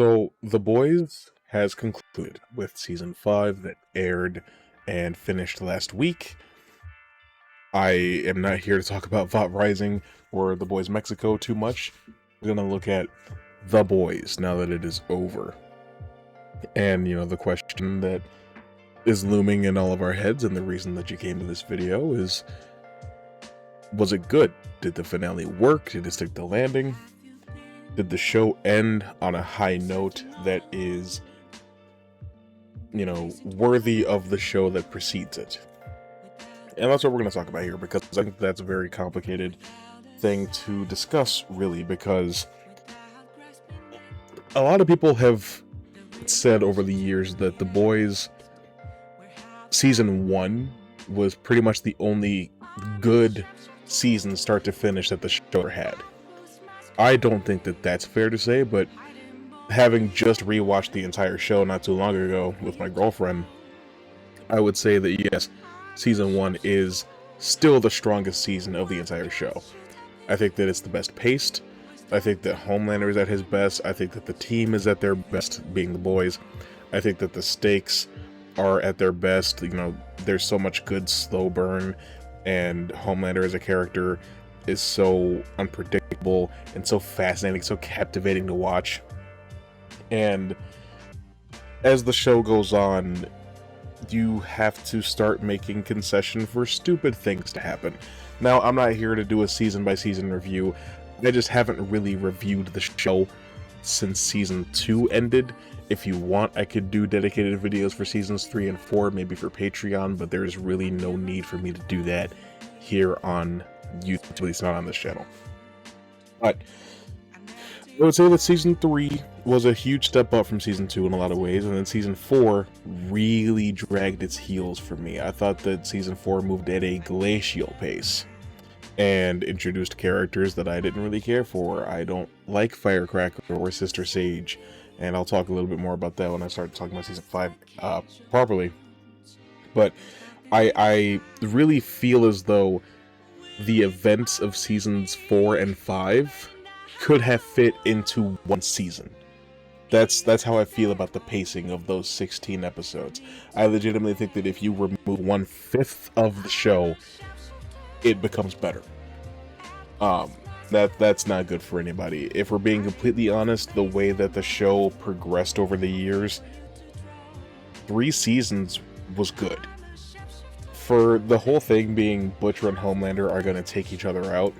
So, The Boys has concluded with season 5 that aired and finished last week. I am not here to talk about VOT Rising or The Boys Mexico too much. We're going to look at The Boys now that it is over. And, the question that is looming in all of our heads, and the reason that you came to this video is, was it good? Did the finale work? Did it stick the landing? Did the show end on a high note that is, worthy of the show that precedes it? And that's what we're going to talk about here, because I think that's a very complicated thing to discuss, really, because a lot of people have said over the years that The Boys season 1 was pretty much the only good season start to finish that the show ever had. I don't think that that's fair to say, but having just rewatched the entire show not too long ago with my girlfriend, I would say that yes, season 1 is still the strongest season of the entire show. I think that it's the best paced. I think that Homelander is at his best. I think that the team is at their best, being the boys. I think that the stakes are at their best. There's so much good slow burn, and Homelander as a character is so unpredictable and so fascinating, so captivating to watch. And as the show goes on, you have to start making concession for stupid things to happen. Now, I'm not here to do a season-by-season review. I just haven't really reviewed the show since season 2 ended. If you want, I could do dedicated videos for seasons 3 and 4, maybe for Patreon, but there's really no need for me to do that here on YouTube, at least not on this channel. But I would say that season 3 was a huge step up from season 2 in a lot of ways, and then season 4 really dragged its heels for me. I thought that season 4 moved at a glacial pace and introduced characters that I didn't really care for. I don't like Firecracker or Sister Sage, and I'll talk a little bit more about that when I start talking about season 5 properly. But I really feel as though the events of seasons 4 and 5 could have fit into one season. That's how I feel about the pacing of those 16 episodes. I legitimately think that if you remove 1/5 of the show, it becomes better. That's not good for anybody. If we're being completely honest, the way that the show progressed over the years, 3 seasons was good. For the whole thing being Butcher and Homelander are going to take each other out,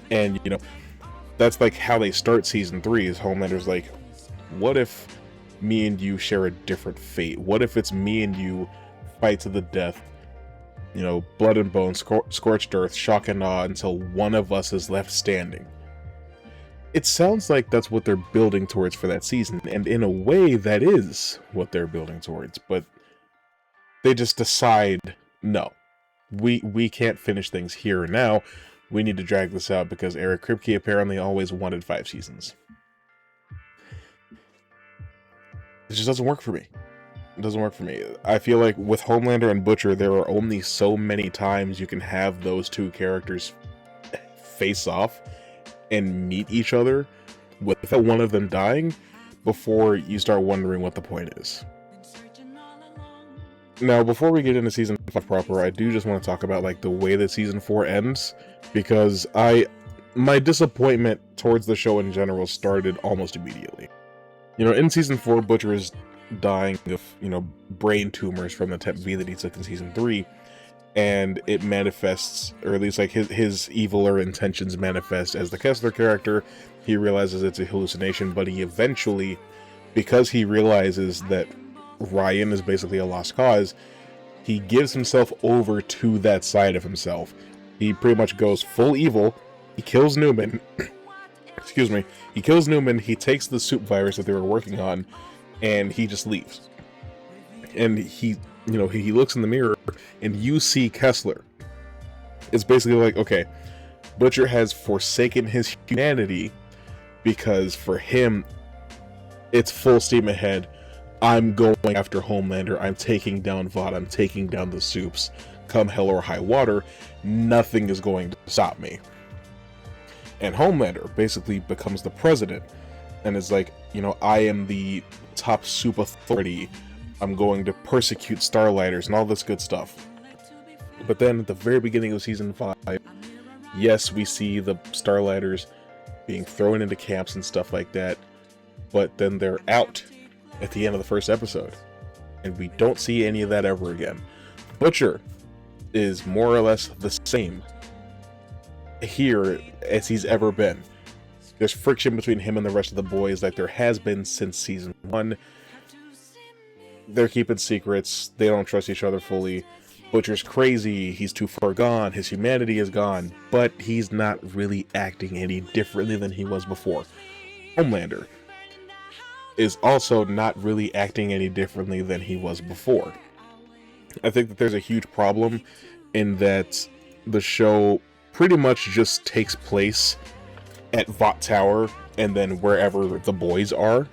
and that's like how they start season 3, is Homelander's like, what if me and you share a different fate? What if it's me and you fight to the death, blood and bone, scorched earth, shock and awe, until one of us is left standing? It sounds like that's what they're building towards for that season, and in a way that is what they're building towards, but they just decide, no, we can't finish things here and now. We need to drag this out because Eric Kripke apparently always wanted 5 seasons. It just doesn't work for me. It doesn't work for me. I feel like with Homelander and Butcher, there are only so many times you can have those two characters face off and meet each other without one of them dying before you start wondering what the point is. Now, before we get into season 5 proper, I do just want to talk about the way that season 4 ends, because my disappointment towards the show in general started almost immediately. In season 4, Butcher is dying of, brain tumors from the Temp V that he took in season 3, and it manifests, or at least his eviler intentions manifest as the Kessler character. He realizes it's a hallucination, but he eventually, because he realizes that Ryan is basically a lost cause, he gives himself over to that side of himself. He pretty much goes full evil. He kills Newman. Excuse me. He kills Newman. He takes the soup virus that they were working on, and he just leaves. And he looks in the mirror, and you see Kessler. It's basically like, okay, Butcher has forsaken his humanity because for him, it's full steam ahead. I'm going after Homelander. I'm taking down Vought. I'm taking down the soups. Come hell or high water, nothing is going to stop me. And Homelander basically becomes the president and is like, you know, I am the top soup authority. I'm going to persecute Starlighters and all this good stuff. But then at the very beginning of season 5, yes, we see the Starlighters being thrown into camps and stuff like that, but then they're out at the end of the first episode, and we don't see any of that ever again. Butcher is more or less the same here as he's ever been. There's friction between him and the rest of the boys like there has been since season 1. They're keeping secrets, they don't trust each other fully. Butcher's crazy, he's too far gone, his humanity is gone, but he's not really acting any differently than he was before. Homelander is also not really acting any differently than he was before. I think that there's a huge problem in that the show pretty much just takes place at Vought Tower and then wherever the boys are.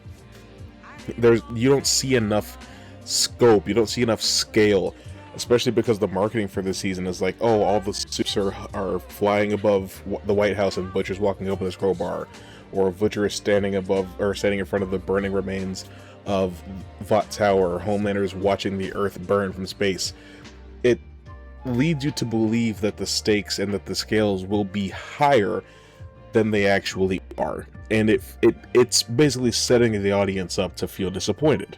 You don't see enough scope, you don't see enough scale, especially because the marketing for this season is like, oh, all the suits are flying above the White House and Butcher's walking up with his crowbar, or Butcher is standing in front of the burning remains of Vought Tower, or Homelander is watching the Earth burn from space. It leads you to believe that the stakes and that the scales will be higher than they actually are, and it's basically setting the audience up to feel disappointed.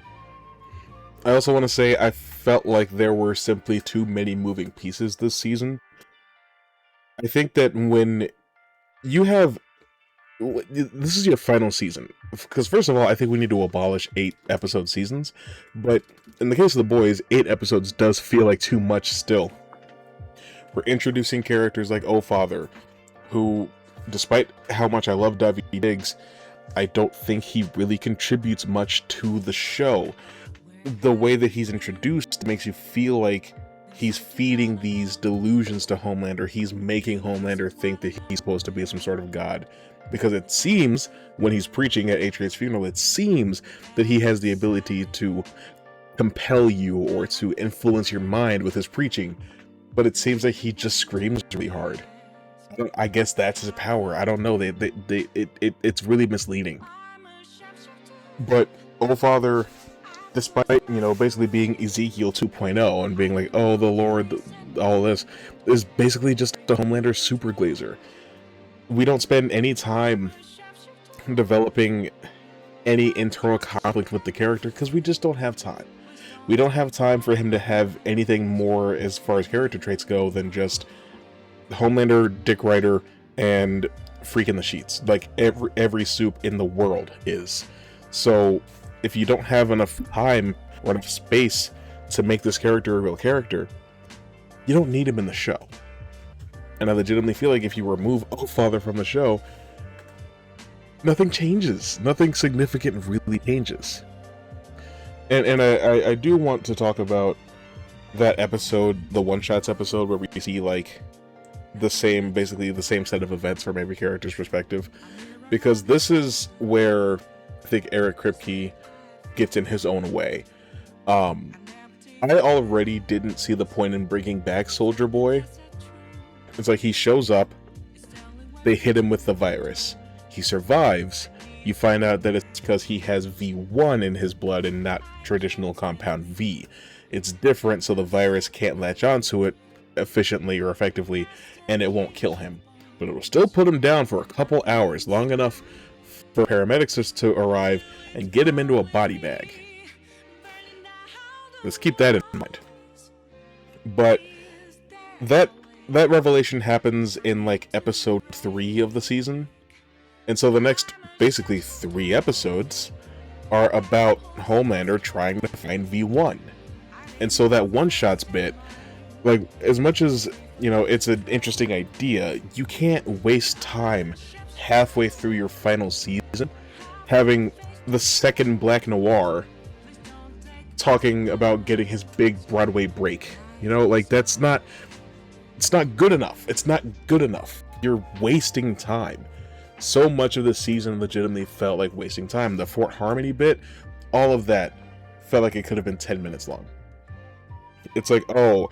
I also want to say I felt like there were simply too many moving pieces this season. I think that when you have... This is your final season, because first of all, I think we need to abolish 8-episode seasons, but in the case of the boys, 8 episodes does feel like too much still. We're introducing characters like O-Father, who, despite how much I love W. Diggs, I don't think he really contributes much to the show. The way that he's introduced makes you feel like he's feeding these delusions to Homelander. He's making Homelander think that he's supposed to be some sort of god. Because it seems, when he's preaching at Atreus' funeral, it seems that he has the ability to compel you or to influence your mind with his preaching. But it seems like he just screams really hard. I guess that's his power. I don't know. It's really misleading. But O-Father, despite, you know, basically being Ezekiel 2.0 and being like, oh, the Lord, all this, is basically just a Homelander super glazer. We don't spend any time developing any internal conflict with the character because we just don't have time. We don't have time for him to have anything more as far as character traits go than just Homelander, Dick Ryder, and freaking the sheets. Like every soup in the world is. So if you don't have enough time or enough space to make this character a real character, you don't need him in the show. And I legitimately feel like if you remove O-Father from the show, nothing changes. Nothing significant really changes. And I do want to talk about that episode, the one-shots episode, where we see like basically the same set of events from every character's perspective. Because this is where I think Eric Kripke gets in his own way. I already didn't see the point in bringing back Soldier Boy. It's like he shows up, they hit him with the virus, he survives, you find out that it's because he has V1 in his blood and not traditional compound V. It's different, so the virus can't latch onto it efficiently or effectively, and it won't kill him. But it will still put him down for a couple hours, long enough for paramedics to arrive and get him into a body bag. Let's keep that in mind. But that revelation happens in like episode 3 of the season, and so the next basically 3 episodes are about Homelander trying to find V1. And so that one-shots bit, like, as much as, you know, it's an interesting idea, you can't waste time halfway through your final season having the second Black Noir talking about getting his big Broadway break. You know, like, it's not good enough. It's not good enough. You're wasting time. So much of the season legitimately felt like wasting time. The Fort Harmony bit, all of that felt like it could have been 10 minutes long. It's like, oh,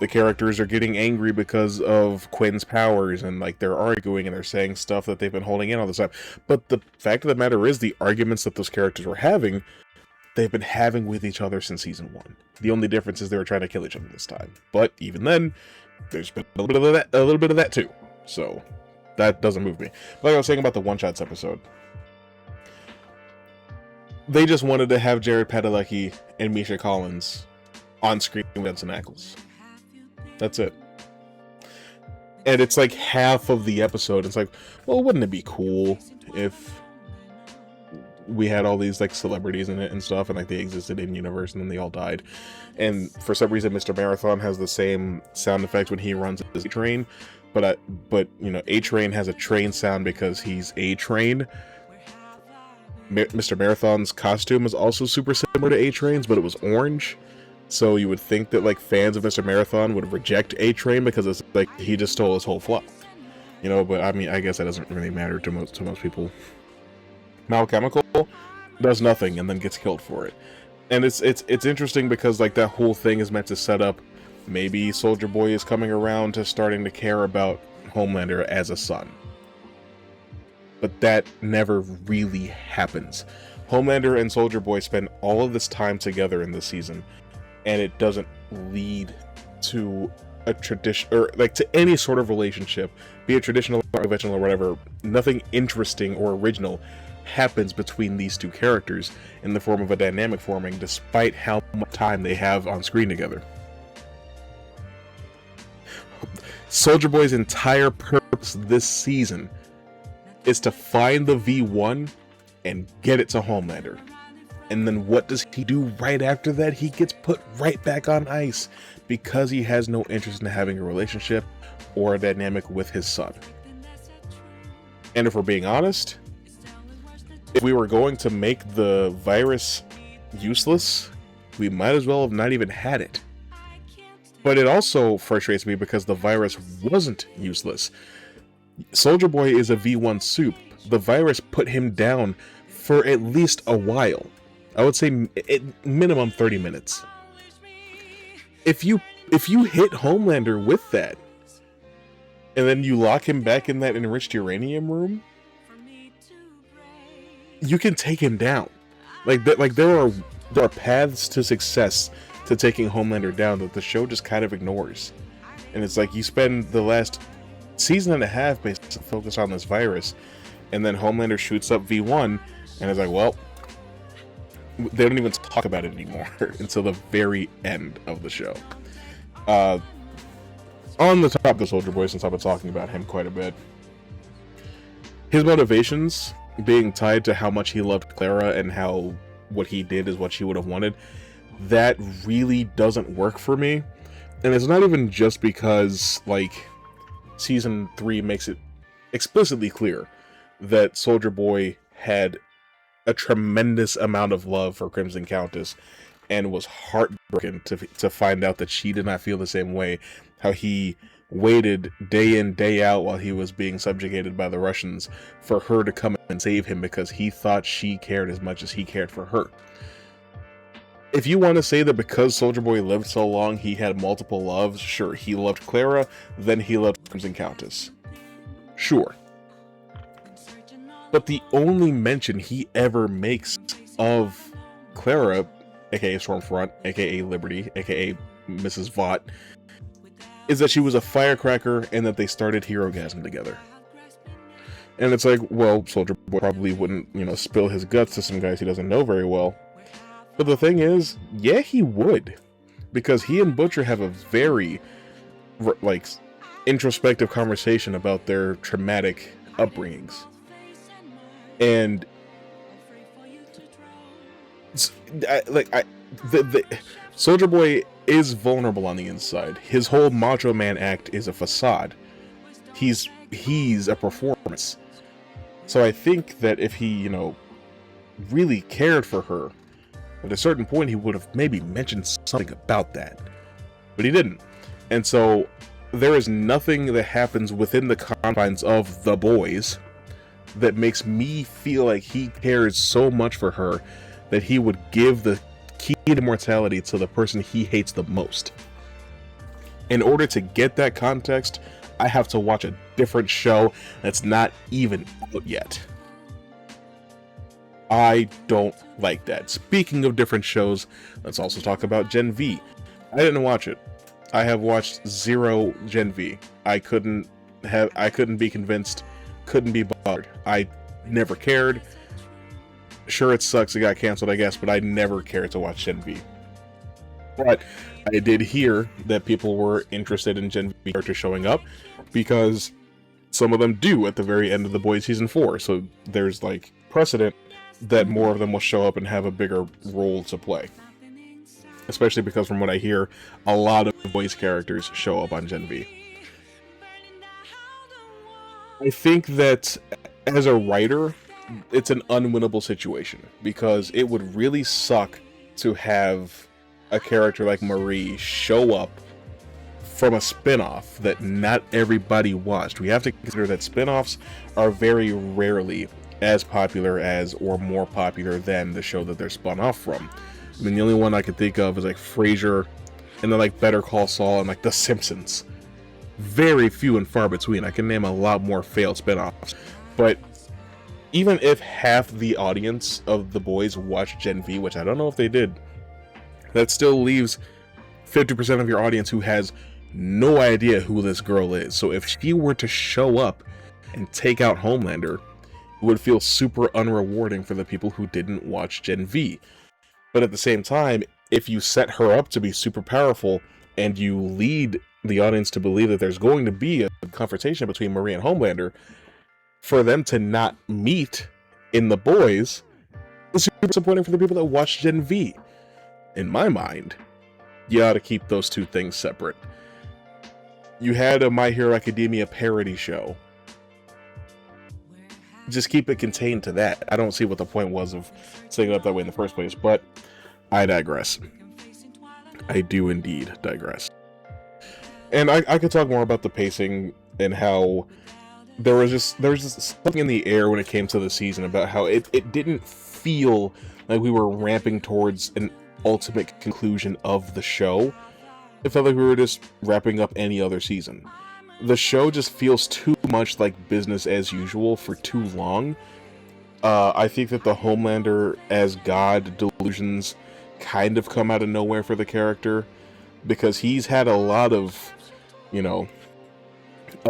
the characters are getting angry because of Quinn's powers, and like they're arguing and they're saying stuff that they've been holding in all the time. But the fact of the matter is, the arguments that those characters were having, they've been having with each other since season 1. The only difference is they were trying to kill each other this time. But even then, there's been a little bit of that too. So that doesn't move me. Like I was saying about the One Shots episode, they just wanted to have Jared Padalecki and Misha Collins on screen with Jensen Ackles. That's it. And it's like half of the episode. It's like, well, wouldn't it be cool if we had all these like celebrities in it and stuff, and like they existed in universe, and then they all died. And for some reason, Mr. Marathon has the same sound effects when he runs his train, but you know, A-Train has a train sound because he's A-Train. Mr. Marathon's costume is also super similar to A-Train's, but it was orange. So you would think that like fans of Mr. Marathon would reject A-Train because it's like he just stole his whole fluff, you know. But I mean, I guess that doesn't really matter to most people. Malchemical does nothing and then gets killed for it, and it's interesting because like that whole thing is meant to set up maybe Soldier Boy is coming around to starting to care about Homelander as a son. But that never really happens. Homelander and Soldier Boy spend all of this time together in this season, and it doesn't lead to a tradition, or like to any sort of relationship, be it traditional or conventional or whatever. Nothing interesting or original happens between these two characters in the form of a dynamic forming, despite how much time they have on screen together. Soldier Boy's entire purpose this season is to find the V1 and get it to Homelander. And then what does he do right after that? He gets put right back on ice because he has no interest in having a relationship or a dynamic with his son. And if we're being honest, if we were going to make the virus useless, we might as well have not even had it. But it also frustrates me because the virus wasn't useless. Soldier Boy is a V1 soup. The virus put him down for at least a while. I would say at minimum 30 minutes. If you hit Homelander with that, and then you lock him back in that enriched uranium room, you can take him down. Like that. Like there are paths to success to taking Homelander down that the show just kind of ignores. And it's like you spend the last season and a half basically focused on this virus, and then Homelander shoots up V1, and it's like, well, they don't even talk about it anymore until the very end of the show. On the topic of Soldier Boy, since I've been talking about him quite a bit, his motivations being tied to how much he loved Clara and how what he did is what she would have wanted, that really doesn't work for me. And it's not even just because like season 3 makes it explicitly clear that Soldier Boy had a tremendous amount of love for Crimson Countess and was heartbroken to find out that she did not feel the same way. How he waited day in, day out while he was being subjugated by the Russians for her to come and save him because he thought she cared as much as he cared for her. If you want to say that because Soldier Boy lived so long he had multiple loves, sure, he loved Clara, then he loved Crimson Countess. Sure. But the only mention he ever makes of Clara, aka Stormfront, aka Liberty, aka Mrs. Vought, is that she was a firecracker and that they started Herogasm together. And it's like, well, Soldier Boy probably wouldn't, spill his guts to some guys he doesn't know very well. But the thing is, yeah, he would. Because he and Butcher have a very, introspective conversation about their traumatic upbringings. And Soldier Boy is vulnerable on the inside. His whole Macho Man act is a facade. He's a performance. So I think that if he, really cared for her, at a certain point he would have maybe mentioned something about that. But he didn't. And so there is nothing that happens within the confines of The Boys that makes me feel like he cares so much for her that he would give the key to immortality to the person he hates the most. In order to get that context, I have to watch a different show that's not even out yet. I don't like that. Speaking of different shows, let's also talk about Gen V. I didn't watch it. I have watched zero Gen V. I couldn't be convinced, couldn't be bothered. I never cared. Sure, it sucks it got canceled, I guess, but I never cared to watch Gen V. But I did hear that people were interested in Gen V characters showing up, because some of them do at the very end of The Boys Season 4, so there's like precedent that more of them will show up and have a bigger role to play. Especially because from what I hear, a lot of The Boys characters show up on Gen V. I think that as a writer, it's an unwinnable situation, because it would really suck to have a character like Marie show up from a spin-off that not everybody watched. We have to consider that spin-offs are very rarely as popular as or more popular than the show that they're spun off from. I mean, the only one I can think of is like Frasier, and then like Better Call Saul, and like The Simpsons. Very few and far between. I can name a lot more failed spin-offs. But even if half the audience of The Boys watched Gen V, which I don't know if they did, that still leaves 50% of your audience who has no idea who this girl is. So if she were to show up and take out Homelander, it would feel super unrewarding for the people who didn't watch Gen V. But at the same time, if you set her up to be super powerful and you lead the audience to believe that there's going to be a confrontation between Marie and Homelander, for them to not meet in The Boys is super disappointing for the people that watch Gen V. In my mind, you ought to keep those two things separate. You had a My Hero Academia parody show. Just keep it contained to that. I don't see what the point was of setting it up that way in the first place, but I digress. I do indeed digress. And I could talk more about the pacing and how there was just something in the air when it came to the season about how it didn't feel like we were ramping towards an ultimate conclusion of the show. It felt like we were just wrapping up any other season. The show just feels too much like business as usual for too long. I think that the Homelander as God delusions kind of come out of nowhere for the character, because he's had a lot of, a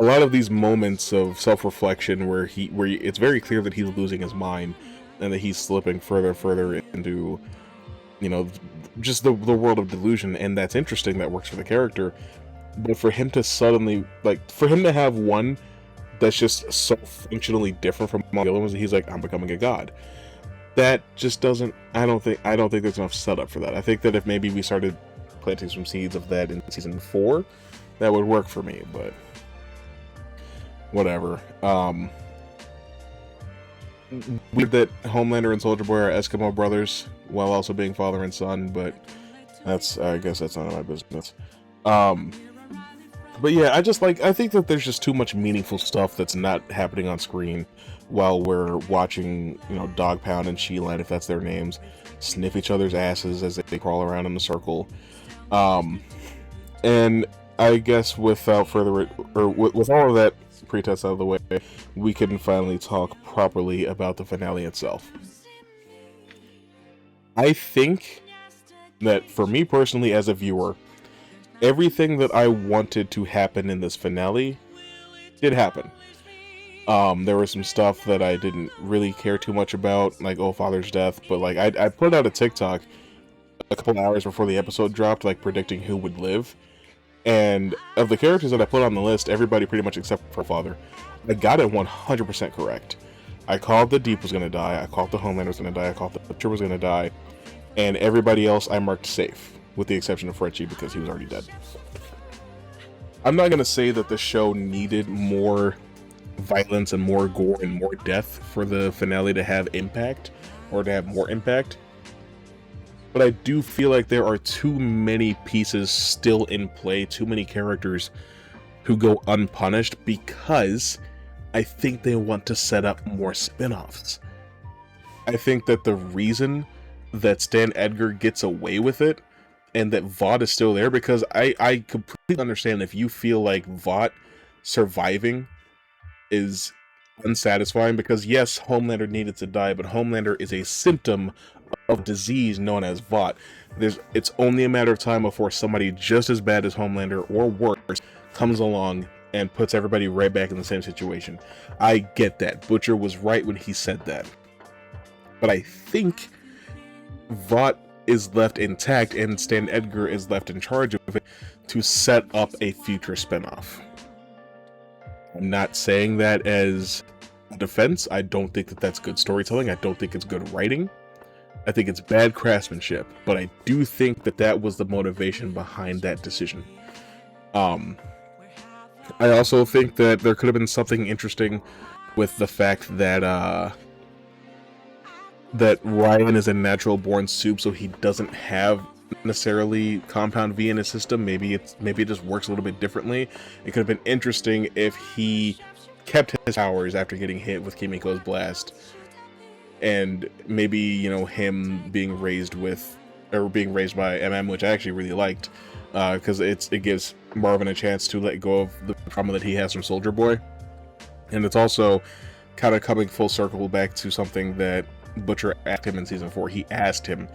lot of these moments of self-reflection where it's very clear that he's losing his mind and that he's slipping further into, just the world of delusion, and that's interesting. That works for the character. But for him to suddenly, for him to have one that's just so functionally different from all the other ones, he's like, I'm becoming a god. That just doesn't, I don't think there's enough setup for that. I think that if maybe we started planting some seeds of that in season 4, that would work for me, but whatever. Weird that Homelander and Soldier Boy are Eskimo brothers while also being father and son, but I guess that's none of my business. But yeah, I think that there's just too much meaningful stuff that's not happening on screen while we're watching, Dog Pound and She-Land, if that's their names, sniff each other's asses as they crawl around in a circle. And I guess without further, with all of that pretense out of the way, we can finally talk properly about the finale itself. I think that for me personally as a viewer, everything that I wanted to happen in this finale did happen. There was some stuff that I didn't really care too much about, like Father's death, but I put out a TikTok a couple hours before the episode dropped, predicting who would live. And of the characters that I put on the list, everybody pretty much except for Father, I got it 100% correct. I called the Deep was going to die, I called the Homelander was going to die, I called the Butcher was going to die, and everybody else I marked safe, with the exception of Frenchie because he was already dead. I'm not going to say that the show needed more violence and more gore and more death for the finale to have impact, or to have more impact. But I do feel like there are too many pieces still in play, too many characters who go unpunished, because I think they want to set up more spin-offs. I think that the reason that Stan Edgar gets away with it and that Vought is still there, because I completely understand if you feel like Vought surviving is unsatisfying, because yes, Homelander needed to die, but Homelander is a symptom of disease known as Vought. It's only a matter of time before somebody just as bad as Homelander or worse comes along and puts everybody right back in the same situation. I get that. Butcher was right when he said that. But I think Vought is left intact and Stan Edgar is left in charge of it to set up a future spinoff. I'm not saying that as a defense. I don't think that that's good storytelling. I don't think it's good writing. I think it's bad craftsmanship, but I do think that that was the motivation behind that decision. I also think that there could have been something interesting with the fact that that Ryan is a natural born soup, so he doesn't have necessarily compound V in his system. Maybe it just works a little bit differently. It could have been interesting if he kept his powers after getting hit with Kimiko's blast, and maybe, you know, him being raised by MM, which I actually really liked, because it gives Marvin a chance to let go of the trauma that he has from Soldier Boy, and it's also kind of coming full circle back to something that Butcher asked him in season 4. He asked him,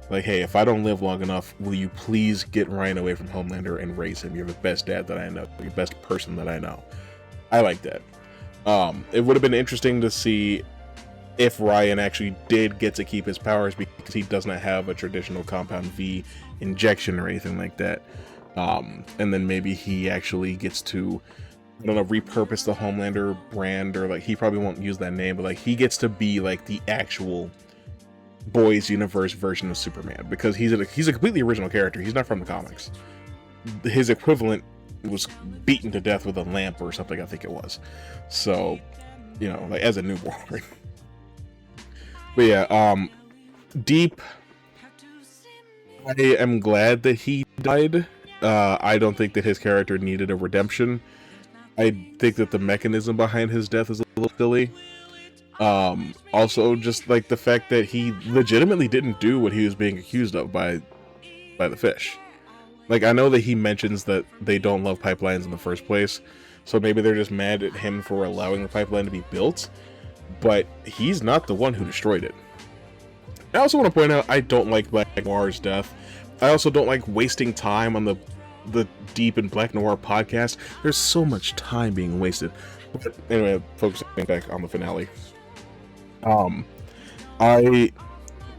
like, hey, if I don't live long enough, will you please get Ryan away from Homelander and raise him? You're the best dad that I know. You're the best person that I know. I like that. It would have been interesting to see if Ryan actually did get to keep his powers, because he does not have a traditional compound V injection or anything like that. And then maybe he actually gets to, I don't know, repurpose the Homelander brand, or like, he probably won't use that name, but like, he gets to be like the actual Boys Universe version of Superman, because he's a completely original character. He's not from the comics. His equivalent was beaten to death with a lamp or something, I think it was. So, you know, like, as a newborn. But yeah, Deep, I am glad that he died. I don't think that his character needed a redemption. I think that the mechanism behind his death is a little silly. Also, just like the fact that he legitimately didn't do what he was being accused of by the fish. Like, I know that he mentions that they don't love pipelines in the first place, so maybe they're just mad at him for allowing the pipeline to be built, but he's not the one who destroyed it. I also want to point out, I don't like Black Noir's death. I also don't like wasting time on the Deep and Black Noir podcast. There's so much time being wasted. But anyway, focusing back on the finale. I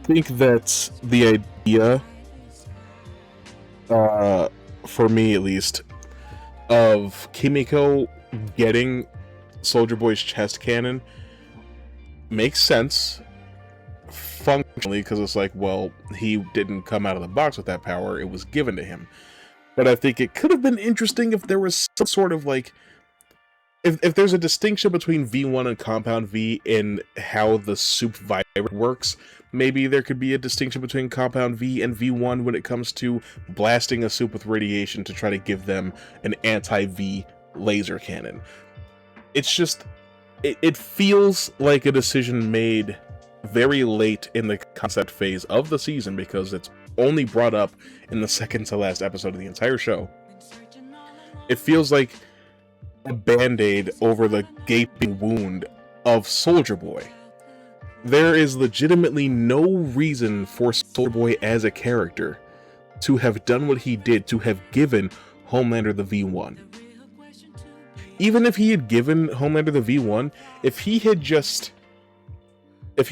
think that the idea, for me at least, of Kimiko getting Soldier Boy's chest cannon makes sense functionally, because it's like, well, he didn't come out of the box with that power, it was given to him. But I think it could have been interesting if there was some sort of like, if there's a distinction between V1 and Compound V in how the soup virus works, maybe there could be a distinction between Compound V and V1 when it comes to blasting a soup with radiation to try to give them an anti-V laser cannon. It's just, it feels like a decision made very late in the concept phase of the season, because it's only brought up in the second to last episode of the entire show. It feels like a band-aid over the gaping wound of Soldier Boy. There is legitimately no reason for Soldier Boy as a character to have done what he did, to have given Homelander the V1. Even if he had given Homelander the V1, if he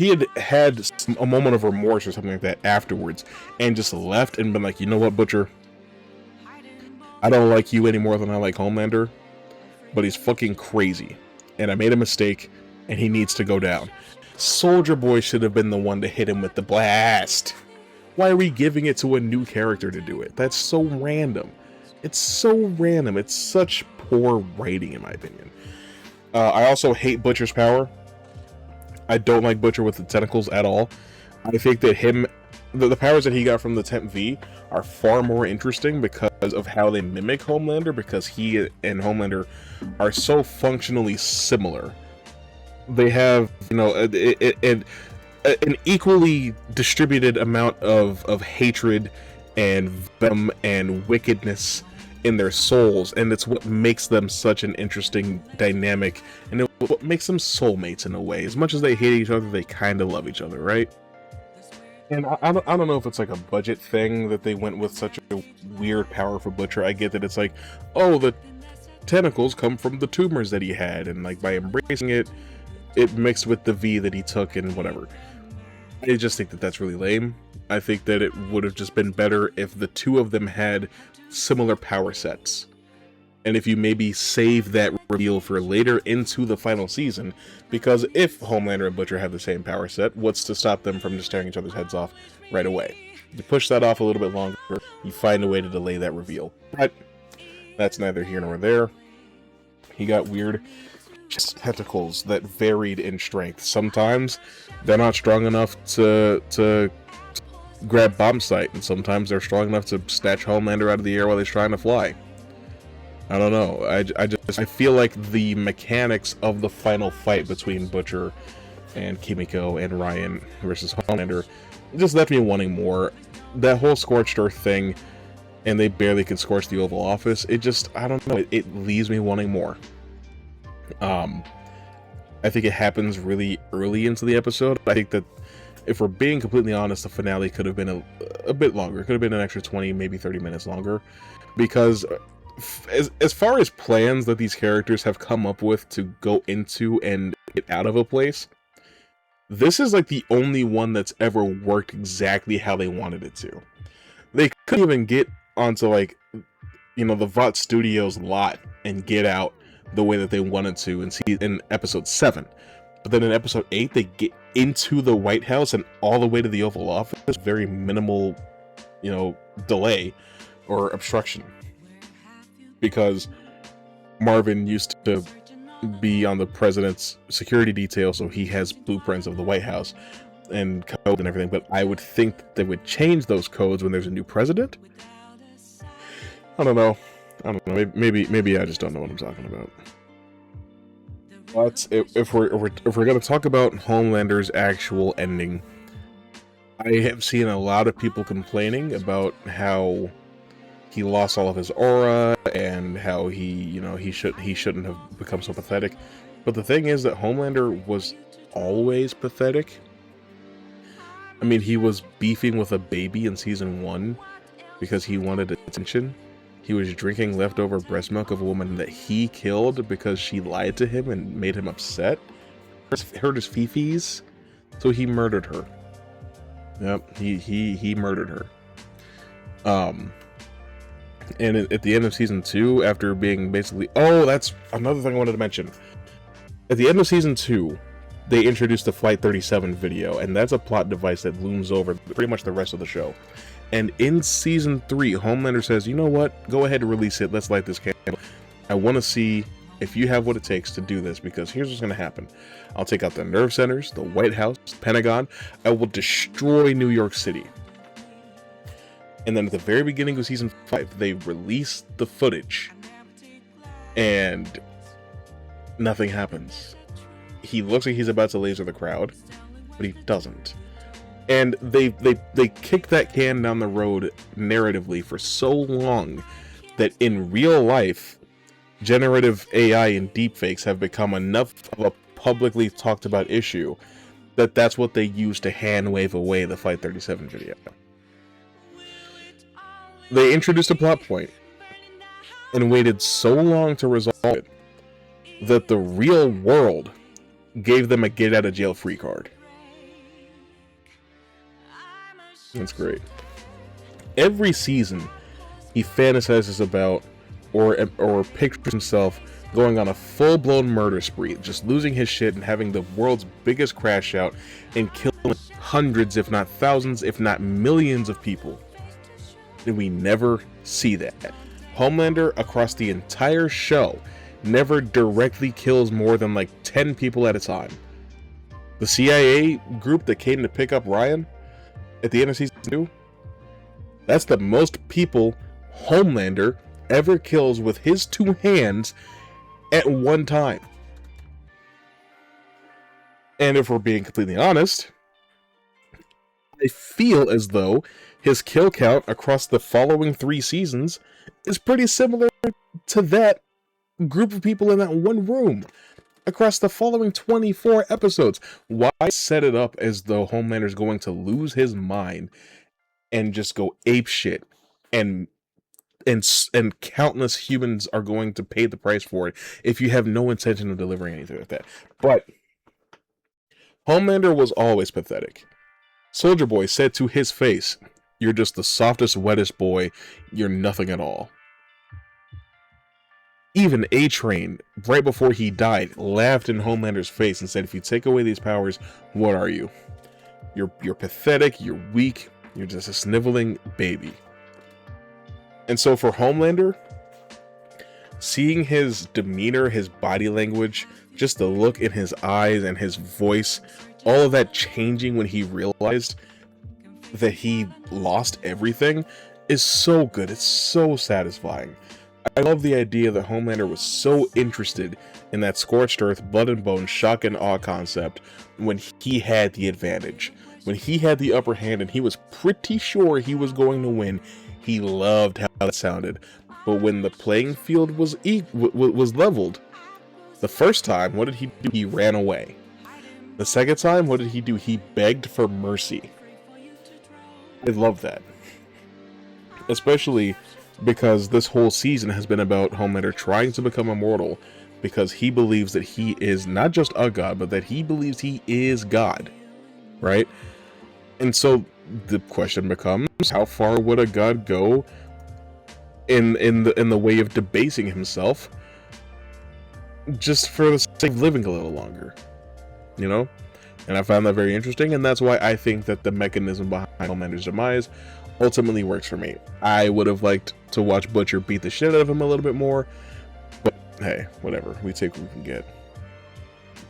had had a moment of remorse or something like that afterwards, and just left and been like, you know what, Butcher? I don't like you any more than I like Homelander, but he's fucking crazy, and I made a mistake, and he needs to go down. Soldier Boy should have been the one to hit him with the blast. Why are we giving it to a new character to do it? That's so random. It's so random. It's such poor writing, in my opinion. I also hate Butcher's power. I don't like Butcher with the tentacles at all. I think that the powers that he got from the Temp V are far more interesting because of how they mimic Homelander, because he and Homelander are so functionally similar. They have, you know, an equally distributed amount of hatred and venom and wickedness in their souls, and it's what makes them such an interesting dynamic, and what makes them soulmates in a way. As much as they hate each other, they kind of love each other, right? And I don't know if it's like a budget thing that they went with such a weird power for Butcher. I get that it's like, oh, the tentacles come from the tumors that he had, and like by embracing it, it mixed with the V that he took and whatever. I just think that that's really lame. I think that it would have just been better if the two of them had similar power sets. And if you maybe save that reveal for later into the final season, because if Homelander and Butcher have the same power set, what's to stop them from just tearing each other's heads off right away? You push that off a little bit longer, you find a way to delay that reveal. But that's neither here nor there. He got weird tentacles that varied in strength. Sometimes they're not strong enough to grab bomb sight, and sometimes they're strong enough to snatch Homelander out of the air while he's trying to fly. I don't know. I feel like the mechanics of the final fight between Butcher and Kimiko and Ryan versus Homelander just left me wanting more. That whole scorched earth thing, and they barely could scorch the Oval Office. It just, I don't know. It leaves me wanting more. I think it happens really early into the episode. I think that, if we're being completely honest, the finale could have been a bit longer. It could have been an extra 20, maybe 30 minutes longer. Because as far as plans that these characters have come up with to go into and get out of a place, this is like the only one that's ever worked exactly how they wanted it to. They couldn't even get onto, like, you know, the Vought Studios lot and get out the way that they wanted to in episode 7. But then in episode 8, they get into the White House and all the way to the Oval Office. Very minimal, you know, delay or obstruction. Because Marvin used to be on the president's security detail, so he has blueprints of the White House and code and everything. But I would think that they would change those codes when there's a new president. I don't know. Maybe I just don't know what I'm talking about. But if we're going to talk about Homelander's actual ending, I have seen a lot of people complaining about how he lost all of his aura and how he shouldn't have become so pathetic. But the thing is that Homelander was always pathetic. I mean, he was beefing with a baby in season 1 because he wanted attention. He was drinking leftover breast milk of a woman that he killed because she lied to him and made him upset. Hurt his fifis, so he murdered her. Yep, he murdered her. And at the end of season 2, after being basically... Oh, that's another thing I wanted to mention. At the end of season 2, they introduced the Flight 37 video, and that's a plot device that looms over pretty much the rest of the show. And in season 3, Homelander says, you know what? Go ahead and release it. Let's light this candle. I want to see if you have what it takes to do this, because here's what's going to happen. I'll take out the nerve centers, the White House, the Pentagon. I will destroy New York City. And then at the very beginning of season 5, they release the footage. And nothing happens. He looks like he's about to laser the crowd, but he doesn't. And they kick that can down the road narratively for so long that in real life, generative AI and deepfakes have become enough of a publicly talked about issue that that's what they use to hand wave away the Flight 37 video. They introduced a plot point and waited so long to resolve it that the real world gave them a get out of jail free card. That's great. Every season, he fantasizes about or pictures himself going on a full-blown murder spree, just losing his shit and having the world's biggest crash out and killing hundreds, if not thousands, if not millions of people. And we never see that. Homelander, across the entire show, never directly kills more than like 10 people at a time. The CIA group that came to pick up Ryan at the end of season 2, that's the most people Homelander ever kills with his 2 hands at one time. And if we're being completely honest, I feel as though his kill count across the following 3 seasons is pretty similar to that group of people in that one room across the following 24 episodes. Why set it up as though Homelander's going to lose his mind and just go ape shit, and countless humans are going to pay the price for it if you have no intention of delivering anything like that? But Homelander was always pathetic. Soldier Boy said to his face, "You're just the softest, wettest boy. You're nothing at all." Even A-Train, right before he died, laughed in Homelander's face and said, "If you take away these powers, what are you? You're pathetic, you're weak, you're just a sniveling baby." And so for Homelander, seeing his demeanor, his body language, just the look in his eyes and his voice, all of that changing when he realized that he lost everything, is so good. It's so satisfying. I love the idea that Homelander was so interested in that scorched earth, blood and bone, shock and awe concept when he had the advantage. When he had the upper hand and he was pretty sure he was going to win, he loved how that sounded. But when the playing field was leveled, the first time, what did he do? He ran away. The second time, what did he do? He begged for mercy. I love that. Especially because this whole season has been about Homelander trying to become immortal because he believes that he is not just a god, but that he believes he is God, right? And so the question becomes, how far would a god go in the way of debasing himself just for the sake of living a little longer, you know? And I found that very interesting, and that's why I think that the mechanism behind Homelander's demise ultimately works for me. I would have liked to watch Butcher beat the shit out of him a little bit more, but hey, whatever. We take what we can get.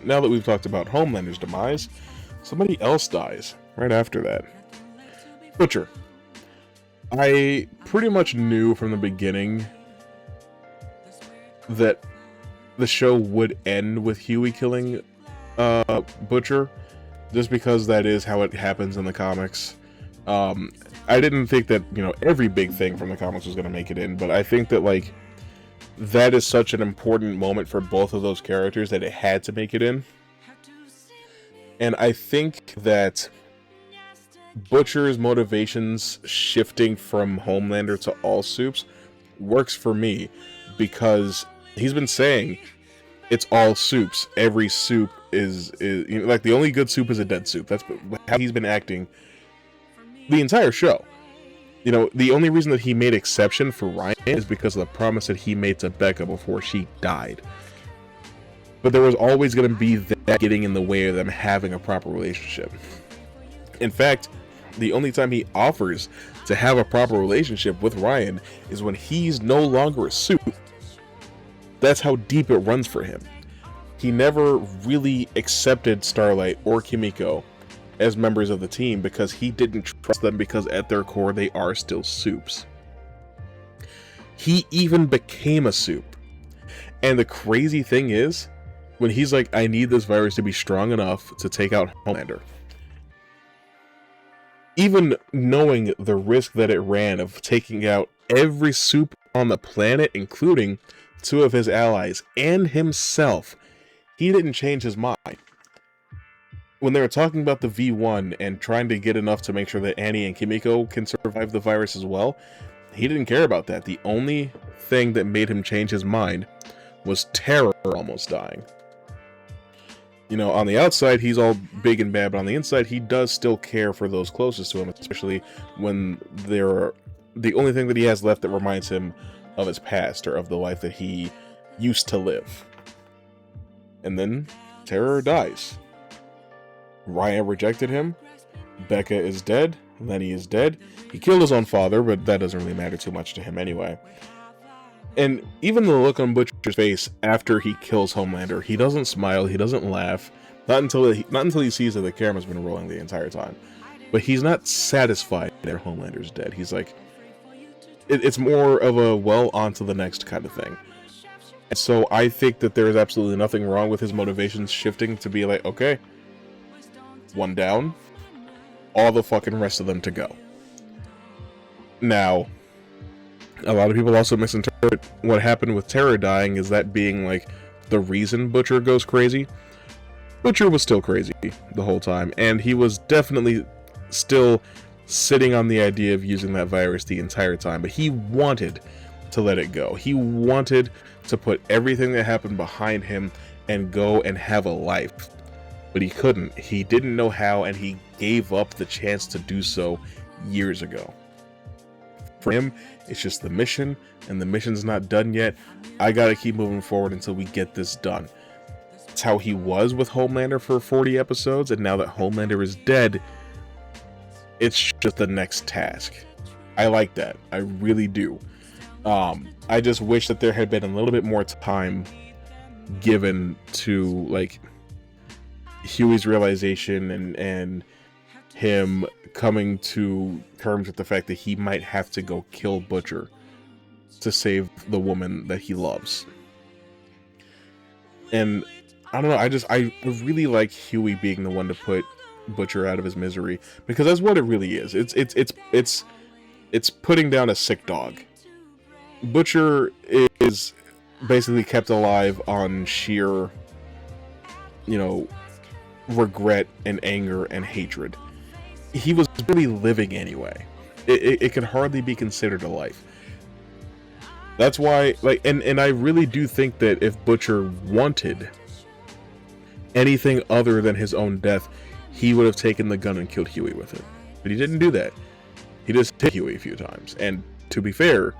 Now that we've talked about Homelander's demise, somebody else dies right after that. Butcher. I pretty much knew from the beginning that the show would end with Huey killing Butcher, just because that is how it happens in the comics. I didn't think that, you know, every big thing from the comics was going to make it in, but I think that, like, that is such an important moment for both of those characters that it had to make it in. And I think that Butcher's motivations shifting from Homelander to all soups works for me, because he's been saying it's all soups. Every soup is you know, like, the only good soup is a dead soup. That's how he's been acting the entire show. You know, the only reason that he made exception for Ryan is because of the promise that he made to Becca before she died. But there was always going to be that getting in the way of them having a proper relationship. In fact, the only time he offers to have a proper relationship with Ryan is when he's no longer a soup. That's how deep it runs for him. He never really accepted Starlight or Kimiko as members of the team because he didn't trust them, because at their core they are still soups. He even became a soup. And the crazy thing is, when he's like, I need this virus to be strong enough to take out Homelander, even knowing the risk that it ran of taking out every soup on the planet, including 2 of his allies and himself, he didn't change his mind. When they were talking about the V1 and trying to get enough to make sure that Annie and Kimiko can survive the virus as well, he didn't care about that. The only thing that made him change his mind was Terror almost dying. You know, on the outside, he's all big and bad, but on the inside, he does still care for those closest to him, especially when they're the only thing that he has left that reminds him of his past, or of the life that he used to live. And then Terror dies. Ryan rejected him. Becca is dead. Lenny is dead. He killed his own father, but that doesn't really matter too much to him anyway. And even the look on Butcher's face after he kills Homelander, he doesn't smile, he doesn't laugh, not until he sees that the camera's been rolling the entire time. But he's not satisfied that Homelander's dead. He's like, it's more of a, well, on to the next kind of thing. And so I think that there is absolutely nothing wrong with his motivations shifting to be like, okay, one down, all the fucking rest of them to go. Now, a lot of people also misinterpret what happened with Terra dying as that being like the reason Butcher goes crazy. Butcher was still crazy the whole time, and he was definitely still sitting on the idea of using that virus the entire time, but he wanted to let it go. He wanted to put everything that happened behind him and go and have a life, but he couldn't. He didn't know how, and he gave up the chance to do so years ago. For him, it's just the mission, and the mission's not done yet. I gotta keep moving forward until we get this done. It's how he was with Homelander for 40 episodes, and now that Homelander is dead, it's just the next task. I like that. I really do. I just wish that there had been a little bit more time given to like Huey's realization and him coming to terms with the fact that he might have to go kill Butcher to save the woman that he loves. And I don't know, I really like Huey being the one to put Butcher out of his misery, because that's what it really is. It's putting down a sick dog. Butcher is basically kept alive on sheer, regret and anger and hatred. He was really living anyway. It could hardly be considered a life. That's why, and I really do think that if Butcher wanted anything other than his own death, he would have taken the gun and killed Huey with it. But he didn't do that. He just hit Huey a few times. And to be fair,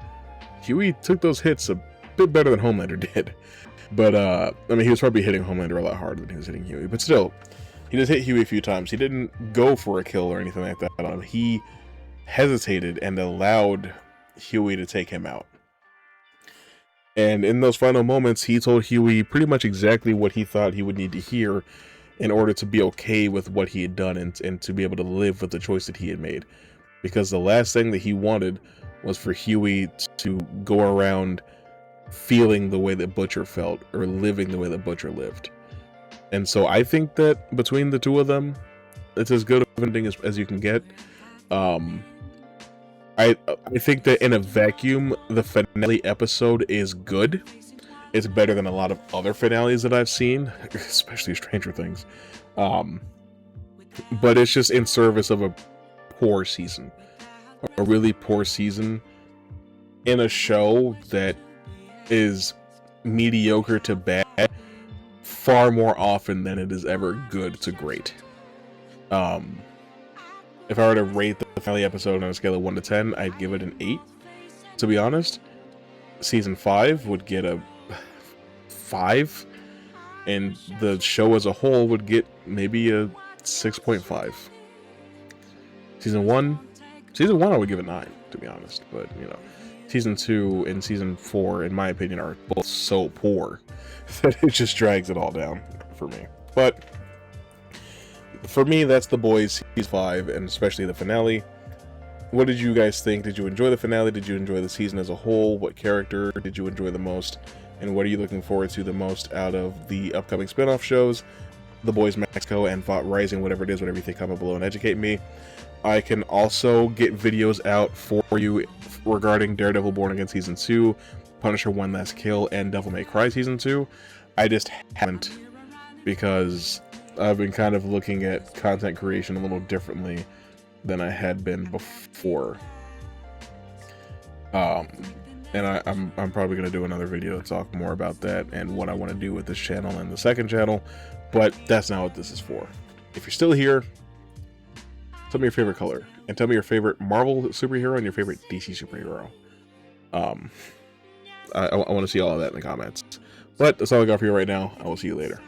Huey took those hits a bit better than Homelander did. But, he was probably hitting Homelander a lot harder than he was hitting Huey. But still, he just hit Huey a few times. He didn't go for a kill or anything like that. He hesitated and allowed Huey to take him out. And in those final moments, he told Huey pretty much exactly what he thought he would need to hear in order to be okay with what he had done and to be able to live with the choice that he had made. Because the last thing that he wanted was for Huey to go around feeling the way that Butcher felt or living the way that Butcher lived. And so I think that between the two of them, it's as good of an ending as you can get. I think that in a vacuum, the finale episode is good. It's better than a lot of other finales that I've seen, especially Stranger Things. But it's just in service of a poor season. A really poor season in a show that is mediocre to bad far more often than it is ever good to great. If I were to rate the finale episode on a scale of 1 to 10, I'd give it an 8. To be honest, season 5 would get a 5, and the show as a whole would get maybe a 6.5. Season 1 I would give a 9, to be honest, but season 2 and season 4, in my opinion, are both so poor that it just drags it all down for me. But for me, that's The Boys season 5, and especially the finale. What did you guys think? Did you enjoy the finale? Did you enjoy the season as a whole? What character did you enjoy the most? And what are you looking forward to the most out of the upcoming spin-off shows? The Boys Mexico and Vought Rising, whatever it is, whatever you think, comment below and educate me. I can also get videos out for you regarding Daredevil Born Again Season 2, Punisher One Last Kill, and Devil May Cry Season 2. I just haven't, because I've been kind of looking at content creation a little differently than I had been before. And I'm probably going to do another video to talk more about that and what I want to do with this channel and the second channel, but that's not what this is for. If you're still here, tell me your favorite color, and tell me your favorite Marvel superhero and your favorite DC superhero. I want to see all of that in the comments. But that's all I got for you right now. I will see you later.